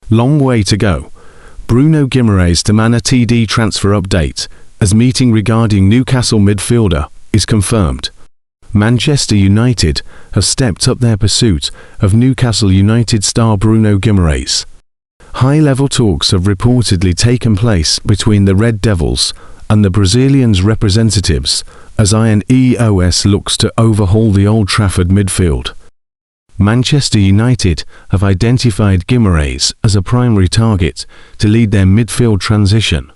Long way to go. Bruno Guimaraes to manunited transfer update, as meeting regarding Newcastle midfielder is confirmed. Manchester United have stepped up their pursuit of Newcastle United star Bruno Guimaraes. High-level talks have reportedly taken place between the Red Devils and the Brazilian's representatives as Ineos looks to overhaul the Old Trafford midfield. Manchester United have identified Guimaraes as a primary target to lead their midfield transition.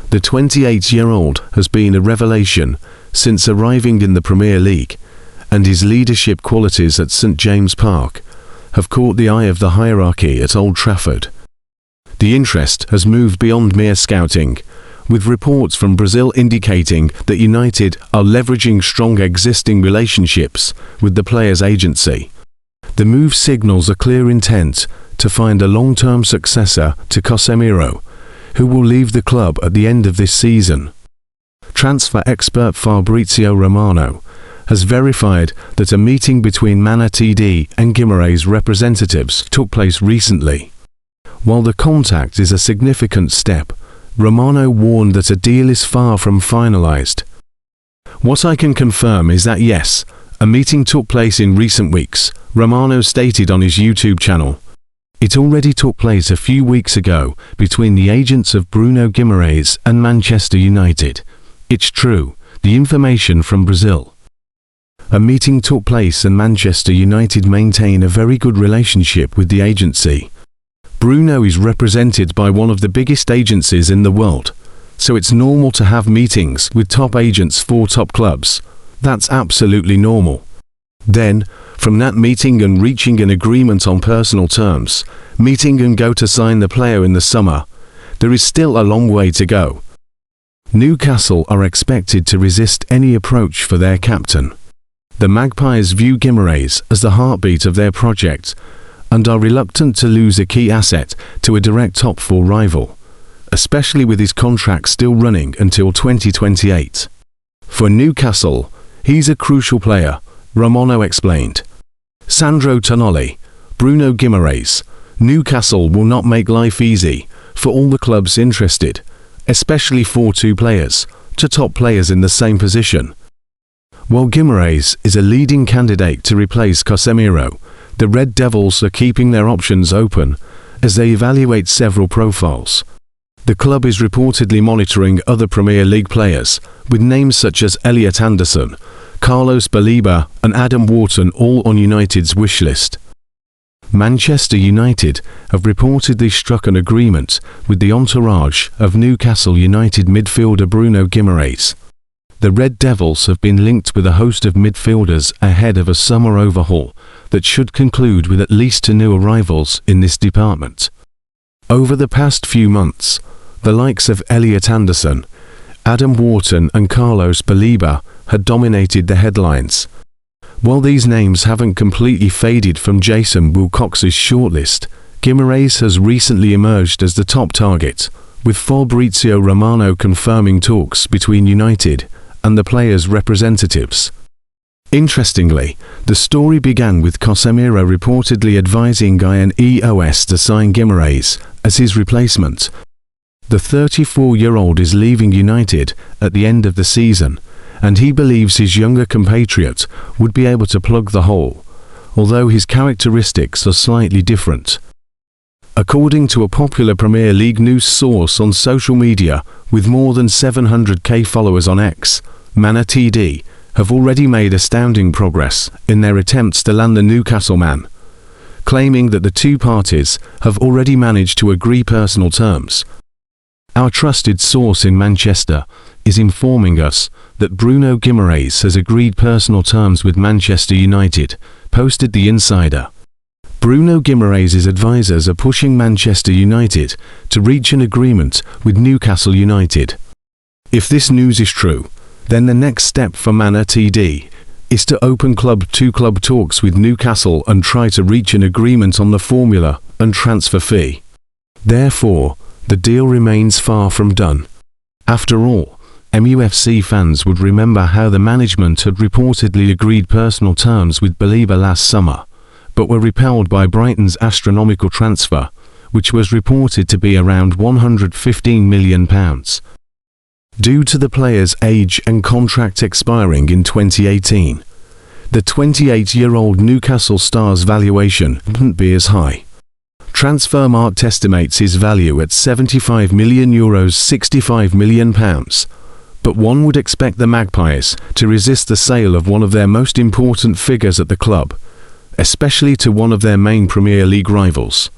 The 28-year-old has been a revelation since arriving in the Premier League, and his leadership qualities at St James Park have caught the eye of the hierarchy at Old Trafford. The interest has moved beyond mere scouting, with reports from Brazil indicating that United are leveraging strong existing relationships with the player's agency. The move signals a clear intent to find a long-term successor to Casemiro, who will leave the club at the end of this season. Transfer expert Fabrizio Romano has verified that a meeting between manunited and Guimaraes representatives took place recently. While the contact is a significant step, Romano warned that a deal is far from finalized. What I can confirm is that yes, a meeting took place in recent weeks, Romano stated on his YouTube channel. It already took place a few weeks ago between the agents of Bruno Guimaraes and Manchester United. It's true, the information from Brazil. A meeting took place and Manchester United maintain a very good relationship with the agency. Bruno is represented by one of the biggest agencies in the world, so it's normal to have meetings with top agents for top clubs. That's absolutely normal. Then, from that meeting and reaching an agreement on personal terms, meeting and go to sign the player in the summer, there is still a long way to go. Newcastle are expected to resist any approach for their captain. The Magpies view Guimaraes as the heartbeat of their project and are reluctant to lose a key asset to a direct top four rival, especially with his contract still running until 2028. For Newcastle, he's a crucial player, Romano explained. Sandro Tonali, Bruno Guimaraes, Newcastle will not make life easy for all the clubs interested, especially for two players, to top players in the same position. While Guimaraes is a leading candidate to replace Casemiro, the Red Devils are keeping their options open as they evaluate several profiles. The club is reportedly monitoring other Premier League players, with names such as Elliot Anderson, Carlos Baleba and Adam Wharton all on United's wish list. Manchester United have reportedly struck an agreement with the entourage of Newcastle United midfielder Bruno Guimaraes. The Red Devils have been linked with a host of midfielders ahead of a summer overhaul that should conclude with at least 2 new arrivals in this department. Over the past few months, the likes of Elliot Anderson, Adam Wharton and Carlos Baleba had dominated the headlines. While these names haven't completely faded from Jason Wilcox's shortlist, Guimaraes has recently emerged as the top target, with Fabrizio Romano confirming talks between United and the players' representatives. Interestingly, the story began with Casemiro reportedly advising Ineos to sign Guimaraes as his replacement. The 34-year-old is leaving United at the end of the season, and he believes his younger compatriot would be able to plug the hole, although his characteristics are slightly different. According to a popular Premier League news source on social media with more than 700k followers on X, manunited have already made astounding progress in their attempts to land the Newcastle man, claiming that the two parties have already managed to agree personal terms. Our trusted source in Manchester is informing us that Bruno Guimaraes has agreed personal terms with Manchester United, posted the Insider. Bruno Guimaraes' advisors are pushing Manchester United to reach an agreement with Newcastle United. If this news is true, then the next step for manunited is to open club-to-club talks with Newcastle and try to reach an agreement on the formula and transfer fee. Therefore, the deal remains far from done. After all, MUFC fans would remember how the management had reportedly agreed personal terms with Baleba last summer, but were repelled by Brighton's astronomical transfer, which was reported to be around £115 million. Due to the player's age and contract expiring in 2018, the 28-year-old Newcastle star's valuation wouldn't be as high. Transfermarkt estimates his value at €75 million, £65 million, but one would expect the Magpies to resist the sale of one of their most important figures at the club, especially to one of their main Premier League rivals.